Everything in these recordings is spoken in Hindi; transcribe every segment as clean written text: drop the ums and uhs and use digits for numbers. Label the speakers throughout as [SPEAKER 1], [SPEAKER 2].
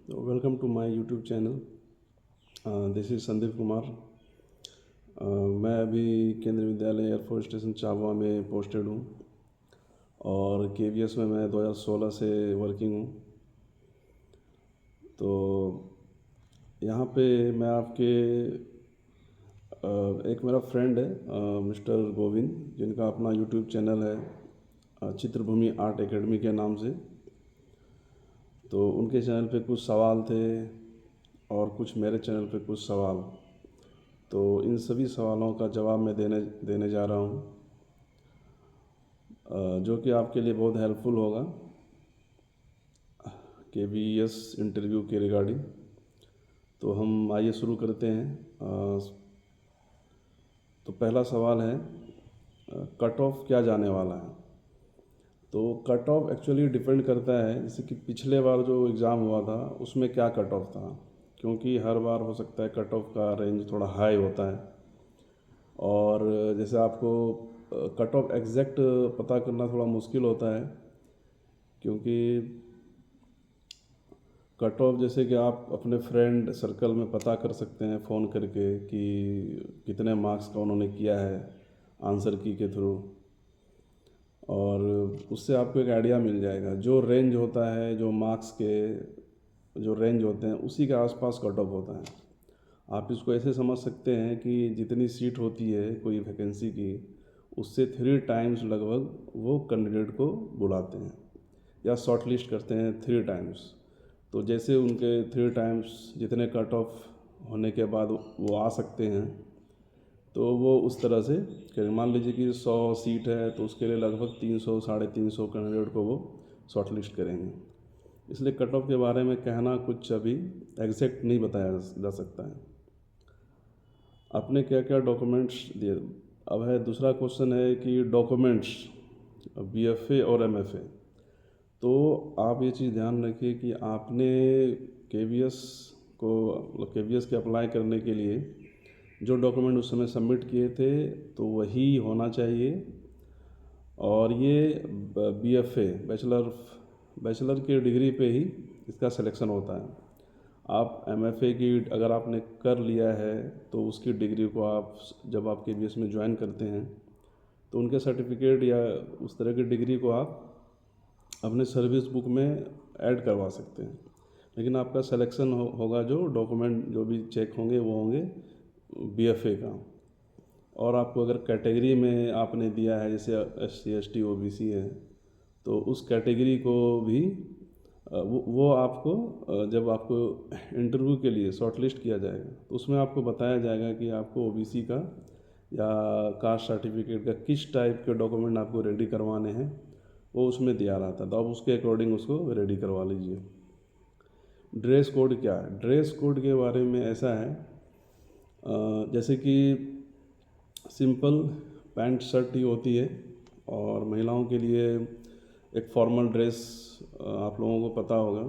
[SPEAKER 1] Welcome to my YouTube channel. This is Sandeep Kumar. मैं अभी केंद्रीय विद्यालय एयरफोर्स स्टेशन चाबुआ में पोस्टेड हूँ और केवीएस में मैं 2016 से वर्किंग हूँ। तो यहाँ पे मैं आपके एक मेरा फ्रेंड है मिस्टर गोविंद, जिनका अपना यूट्यूब चैनल है चित्रभूमि आर्ट एकेडमी के नाम से। तो उनके चैनल पे कुछ सवाल थे और कुछ मेरे चैनल पे कुछ सवाल। तो इन सभी सवालों का जवाब मैं देने देने जा रहा हूँ, जो कि आपके लिए बहुत हेल्पफुल होगा केवीएस इंटरव्यू के रिगार्डिंग। तो हम आइए शुरू करते हैं। तो पहला सवाल है, कट ऑफ क्या जाने वाला है। तो कट ऑफ एक्चुअली डिपेंड करता है, जैसे कि पिछले बार जो एग्ज़ाम हुआ था उसमें क्या कट ऑफ था, क्योंकि हर बार हो सकता है कट ऑफ का रेंज थोड़ा हाई होता है। और जैसे आपको कट ऑफ एग्जैक्ट पता करना थोड़ा मुश्किल होता है, क्योंकि कट ऑफ जैसे कि आप अपने फ्रेंड सर्कल में पता कर सकते हैं फ़ोन करके कि कितने मार्क्स का उन्होंने किया है आंसर की के थ्रू, और उससे आपको एक आइडिया मिल जाएगा। जो रेंज होता है, जो मार्क्स के जो रेंज होते हैं उसी के आसपास कट ऑफ होता है। आप इसको ऐसे समझ सकते हैं कि जितनी सीट होती है कोई वैकेंसी की, उससे 3 टाइम्स लगभग वो कैंडिडेट को बुलाते हैं या शॉर्ट लिस्ट करते हैं 3 टाइम्स। तो जैसे उनके 3 टाइम्स जितने कट ऑफ होने के बाद वो आ सकते हैं, तो वो उस तरह से करें। मान लीजिए कि 100 सीट है तो उसके लिए लगभग 300 350 कैंडिडेट को वो शॉर्ट लिस्ट करेंगे। इसलिए कट ऑफ के बारे में कहना कुछ अभी एग्जैक्ट नहीं बताया जा सकता है। आपने क्या क्या डॉक्यूमेंट्स दिए। अब है दूसरा क्वेश्चन है कि डॉक्यूमेंट्स बीएफए और एमएफए। तो आप ये चीज़ ध्यान रखिए कि आपने केवीएस केवीएस के अप्लाई करने के लिए जो डॉक्यूमेंट उस समय सबमिट किए थे तो वही होना चाहिए। और ये बीएफए बैचलर की डिग्री पे ही इसका सिलेक्शन होता है। आप एमएफए की अगर आपने कर लिया है तो उसकी डिग्री को आप जब आप केवीएस में ज्वाइन करते हैं तो उनके सर्टिफिकेट या उस तरह की डिग्री को आप अपने सर्विस बुक में ऐड करवा सकते हैं। लेकिन आपका सिलेक्शन होगा, जो डॉक्यूमेंट जो भी चेक होंगे वो होंगे बीएफए का। और आपको अगर कैटेगरी में आपने दिया है, जैसे एससी एसटी ओबीसी है, तो उस कैटेगरी को भी वो आपको जब आपको इंटरव्यू के लिए शॉर्टलिस्ट किया जाएगा तो उसमें आपको बताया जाएगा कि आपको ओबीसी का या कास्ट सर्टिफिकेट का किस टाइप के डॉक्यूमेंट आपको रेडी करवाने हैं, वो उसमें दिया रहता है। तो आप उसके अकॉर्डिंग उसको रेडी करवा लीजिए। ड्रेस कोड क्या है। ड्रेस कोड के बारे में ऐसा है, जैसे कि सिंपल पैंट शर्ट ही होती है, और महिलाओं के लिए एक फॉर्मल ड्रेस आप लोगों को पता होगा।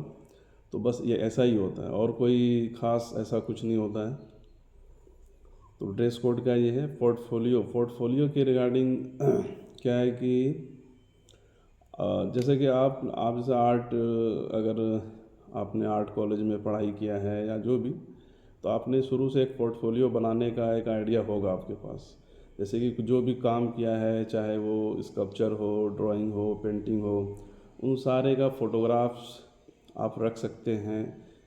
[SPEAKER 1] तो बस ये ऐसा ही होता है, और कोई ख़ास ऐसा कुछ नहीं होता है। तो ड्रेस कोड का ये है। पोर्टफोलियो के रिगार्डिंग क्या है कि जैसे कि आप जैसे आर्ट, अगर आपने आर्ट कॉलेज में पढ़ाई किया है या जो भी, तो आपने शुरू से एक पोर्टफोलियो बनाने का एक आइडिया होगा आपके पास। जैसे कि जो भी काम किया है, चाहे वो स्कल्पचर हो, ड्राइंग हो, पेंटिंग हो, उन सारे का फ़ोटोग्राफ्स आप रख सकते हैं।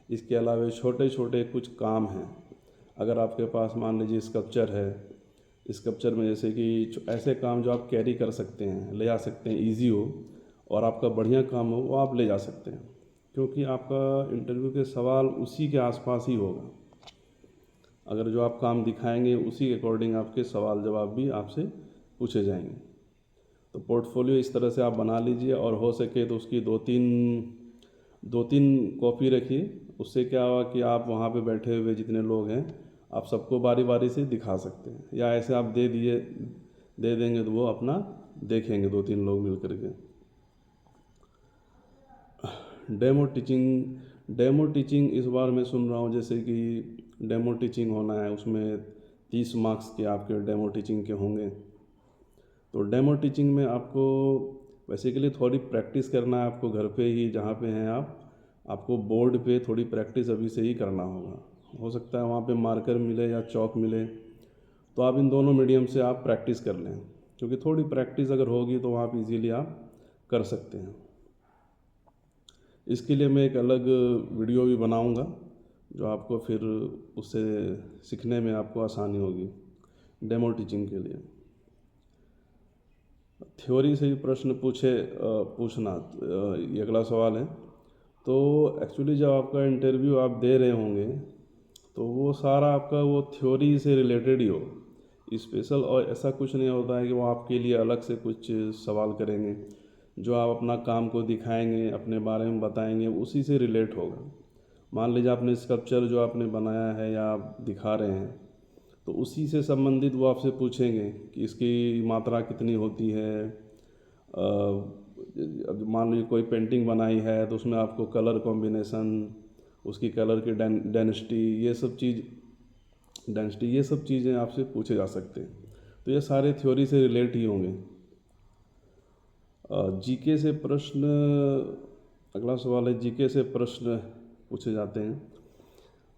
[SPEAKER 1] इसके अलावा छोटे छोटे कुछ काम हैं। अगर आपके पास मान लीजिए स्कल्पचर है, स्कल्पचर में जैसे कि ऐसे काम जो आप कैरी कर सकते हैं, ले जा सकते हैं, इजी हो और आपका बढ़िया काम हो, वो आप ले जा सकते हैं, क्योंकि आपका इंटरव्यू के सवाल उसी के आसपास ही होगा। अगर जो आप काम दिखाएंगे उसी के अकॉर्डिंग आपके सवाल जवाब भी आपसे पूछे जाएंगे। तो पोर्टफोलियो इस तरह से आप बना लीजिए, और हो सके तो उसकी दो तीन कॉपी रखिए। उससे क्या होगा कि आप वहाँ पे बैठे हुए जितने लोग हैं, आप सबको बारी बारी से दिखा सकते हैं, या ऐसे आप दे देंगे तो वो अपना देखेंगे 2 3 लोग मिल करके। डेमो टीचिंग इस बार मैं सुन रहा हूँ, जैसे कि डेमो टीचिंग होना है, उसमें 30 मार्क्स के आपके डेमो टीचिंग के होंगे। तो डेमो टीचिंग में आपको बेसिकली थोड़ी प्रैक्टिस करना है, आपको घर पे ही जहाँ पे हैं आपको बोर्ड पे थोड़ी प्रैक्टिस अभी से ही करना होगा। हो सकता है वहाँ पे मार्कर मिले या चौक मिले, तो आप इन दोनों मीडियम से आप प्रैक्टिस कर लें, क्योंकि थोड़ी प्रैक्टिस अगर होगी तो आप इजीली आप कर सकते हैं। इसके लिए मैं एक अलग वीडियो भी बनाऊंगा, जो आपको फिर उससे सीखने में आपको आसानी होगी, डेमो टीचिंग के लिए। थ्योरी से ही प्रश्न पूछना, ये अगला सवाल है। तो एक्चुअली जब आपका इंटरव्यू आप दे रहे होंगे तो वो सारा आपका वो थ्योरी से रिलेटेड ही हो, स्पेशल और ऐसा कुछ नहीं होता है कि वो आपके लिए अलग से कुछ सवाल करेंगे। जो आप अपना काम को दिखाएंगे, अपने बारे में बताएंगे, उसी से रिलेट होगा। मान लीजिए आपने स्कल्पचर जो आपने बनाया है या आप दिखा रहे हैं, तो उसी से संबंधित वो आपसे पूछेंगे कि इसकी मात्रा कितनी होती है। अब मान लीजिए कोई पेंटिंग बनाई है तो उसमें आपको कलर कॉम्बिनेशन, उसकी कलर की डेंसिटी, ये सब चीज़ें आपसे पूछे जा सकते हैं। तो ये सारे थ्योरी से रिलेट ही होंगे। जीके से प्रश्न, अगला सवाल है जीके से प्रश्न पूछे जाते हैं।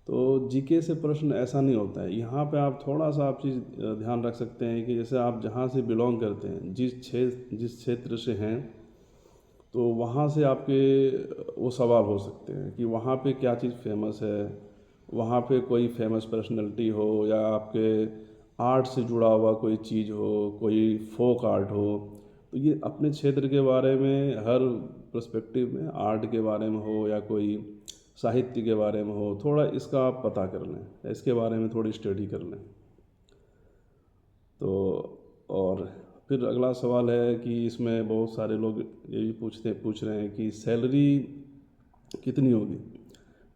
[SPEAKER 1] तो जीके से प्रश्न ऐसा नहीं होता है। यहाँ पे आप थोड़ा सा आप चीज़ ध्यान रख सकते हैं कि जैसे आप जहाँ से बिलोंग करते हैं, जिस क्षेत्र से हैं, तो वहाँ से आपके वो सवाल हो सकते हैं कि वहाँ पे क्या चीज़ फेमस है, वहाँ पे कोई फेमस पर्सनैलिटी हो, या आपके आर्ट से जुड़ा हुआ कोई चीज़ हो, कोई फोक आर्ट हो। तो ये अपने क्षेत्र के बारे में, हर पर्सपेक्टिव में आर्ट के बारे में हो या कोई साहित्य के बारे में हो, थोड़ा इसका आप पता कर लें, इसके बारे में थोड़ी स्टडी कर लें। तो और फिर अगला सवाल है कि इसमें बहुत सारे लोग ये भी पूछ रहे हैं कि सैलरी कितनी होगी।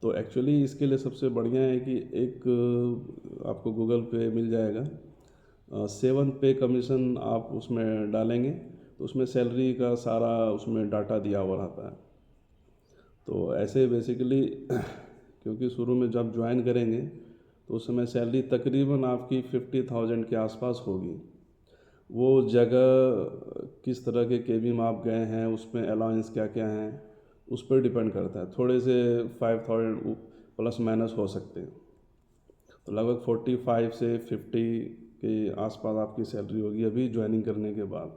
[SPEAKER 1] तो एक्चुअली इसके लिए सबसे बढ़िया है कि एक आपको गूगल पे मिल जाएगा 7 पे कमीशन, आप उसमें डालेंगे तो उसमें सैलरी का सारा उसमें डाटा दिया हुआ रहता है। तो ऐसे बेसिकली क्योंकि शुरू में जब ज्वाइन करेंगे तो उस समय सैलरी तकरीबन आपकी 50,000 के आसपास होगी। वो जगह किस तरह के केबिन में आप गए हैं, उसमें अलाउंस क्या क्या हैं, उस पर डिपेंड करता है। थोड़े से 5,000 प्लस माइनस हो सकते हैं। तो लगभग 45 से 50 के आसपास आपकी सैलरी होगी अभी ज्वाइनिंग करने के बाद।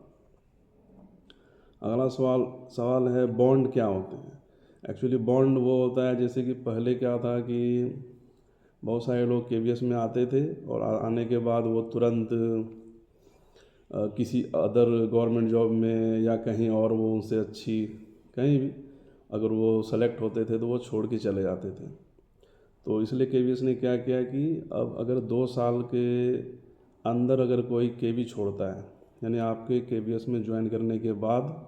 [SPEAKER 1] अगला सवाल है बॉन्ड क्या होते हैं। एक्चुअली बॉन्ड वो होता है, जैसे कि पहले क्या था कि बहुत सारे लोग केवीएस में आते थे और आने के बाद वो तुरंत किसी अदर गवर्नमेंट जॉब में या कहीं और वो उनसे अच्छी कहीं भी अगर वो सेलेक्ट होते थे तो वो छोड़ के चले जाते थे। तो इसलिए केवीएस ने क्या किया कि अब अगर 2 साल के अंदर अगर कोई केवी छोड़ता है, यानी आपके केवीएस में ज्वाइन करने के बाद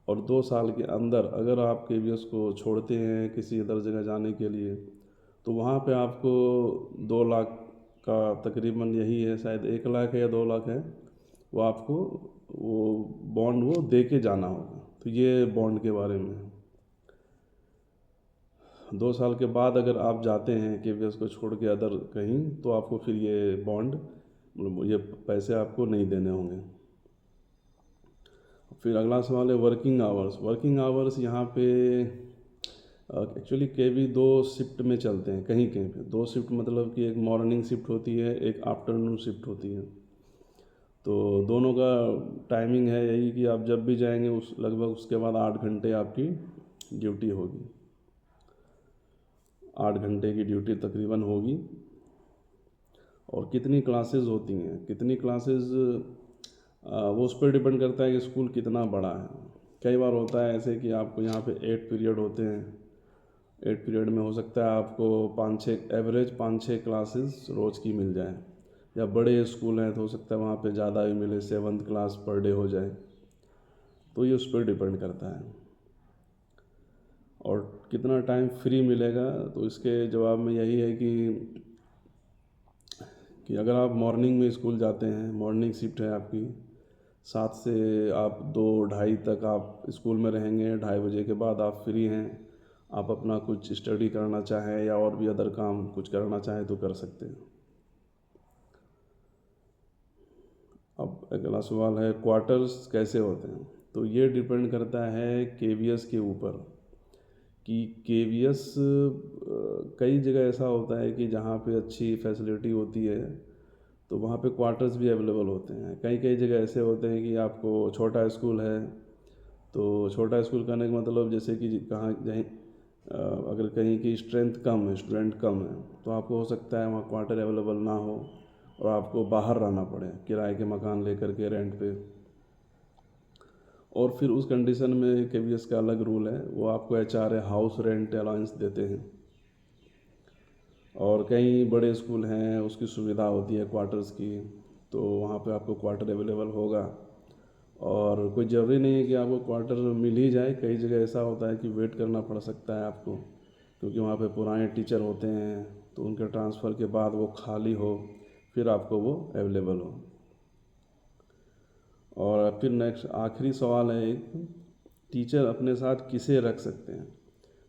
[SPEAKER 1] और 2 साल के अंदर अगर आप केवीएस को छोड़ते हैं किसी अदर जगह जाने के लिए, तो वहाँ पे आपको 2 लाख का तकरीबन यही है, शायद 1 लाख है या 2 लाख है, वो आपको वो बॉन्ड वो दे के जाना होगा। तो ये बॉन्ड के बारे में है। 2 साल के बाद अगर आप जाते हैं केवीएस को छोड़ के अदर कहीं, तो आपको फिर ये बॉन्ड मतलब ये पैसे आपको नहीं देने होंगे। फिर अगला सवाल है वर्किंग आवर्स। वर्किंग आवर्स यहाँ पे एक्चुअली केवी 2 शिफ्ट में चलते हैं, कहीं कहीं पे 2 शिफ्ट, मतलब कि एक मॉर्निंग शिफ्ट होती है, एक आफ्टरनून शिफ्ट होती है। तो दोनों का टाइमिंग है यही कि आप जब भी जाएंगे उस लगभग उसके बाद 8 घंटे आपकी ड्यूटी होगी, 8 घंटे की ड्यूटी तकरीबन होगी। और कितनी क्लासेस होती हैं, कितनी क्लासेस वो उस पर डिपेंड करता है कि स्कूल कितना बड़ा है। कई बार होता है ऐसे कि आपको यहाँ पे 8 पीरियड होते हैं, 8 पीरियड में हो सकता है आपको 5-6 एवरेज 5-6 क्लासेस रोज़ की मिल जाए, या बड़े स्कूल हैं तो हो सकता है वहाँ पे ज़्यादा भी मिले, 7th क्लास पर डे हो जाए। तो ये उस पर डिपेंड करता है। और कितना टाइम फ्री मिलेगा, तो इसके जवाब में यही है कि अगर आप मॉर्निंग में स्कूल जाते हैं, मॉर्निंग शिफ्ट है आपकी, 7 से आप 2-2:30 तक आप स्कूल में रहेंगे, 2:30 बजे के बाद आप फ्री हैं। आप अपना कुछ स्टडी करना चाहें या और भी अदर काम कुछ करना चाहें तो कर सकते हैं। अब अगला सवाल है क्वार्टर्स कैसे होते हैं। तो ये डिपेंड करता है केवीएस के ऊपर कि केवीएस कई जगह ऐसा होता है कि जहाँ पे अच्छी फैसिलिटी होती है तो वहाँ पे क्वार्टर्स भी अवेलेबल होते हैं। कई कई जगह ऐसे होते हैं कि आपको छोटा स्कूल है तो छोटा स्कूल करने का मतलब जैसे कि कहाँ कहीं अगर कहीं की स्ट्रेंथ कम है, स्टूडेंट कम है, तो आपको हो सकता है वहाँ क्वार्टर अवेलेबल ना हो और आपको बाहर रहना पड़े किराए के मकान लेकर के रेंट पे। और फिर उस कंडीशन में केवीएस का अलग रूल है, वो आपको एचआरए हाउस रेंट अलाउंस देते हैं। और कई बड़े स्कूल हैं उसकी सुविधा होती है क्वार्टर्स की, तो वहाँ पे आपको क्वार्टर अवेलेबल होगा। और कोई ज़रूरी नहीं है कि आपको क्वार्टर मिल ही जाए, कई जगह ऐसा होता है कि वेट करना पड़ सकता है आपको, क्योंकि वहाँ पे पुराने टीचर होते हैं तो उनके ट्रांसफ़र के बाद वो खाली हो फिर आपको वो अवेलेबल हो। और फिर नेक्स्ट आखिरी सवाल है एक, टीचर अपने साथ किसे रख सकते हैं?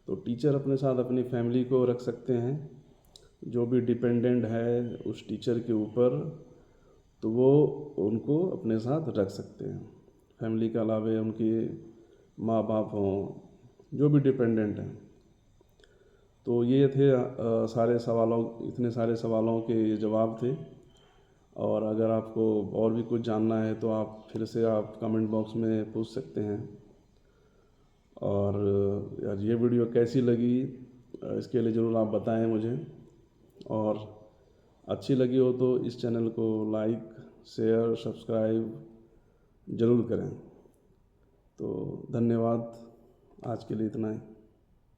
[SPEAKER 1] तो टीचर अपने साथ अपनी फैमिली को रख सकते हैं, जो भी डिपेंडेंट है उस टीचर के ऊपर तो वो उनको अपने साथ रख सकते हैं। फैमिली के अलावा उनके माँ बाप हों, जो भी डिपेंडेंट हैं। तो ये थे सारे सवालों, इतने सारे सवालों के ये जवाब थे। और अगर आपको और भी कुछ जानना है तो आप फिर से आप कमेंट बॉक्स में पूछ सकते हैं। और यार ये वीडियो कैसी लगी इसके लिए ज़रूर आप बताएं मुझे, और अच्छी लगी हो तो इस चैनल को लाइक शेयर सब्सक्राइब ज़रूर करें। तो धन्यवाद, आज के लिए इतना ही।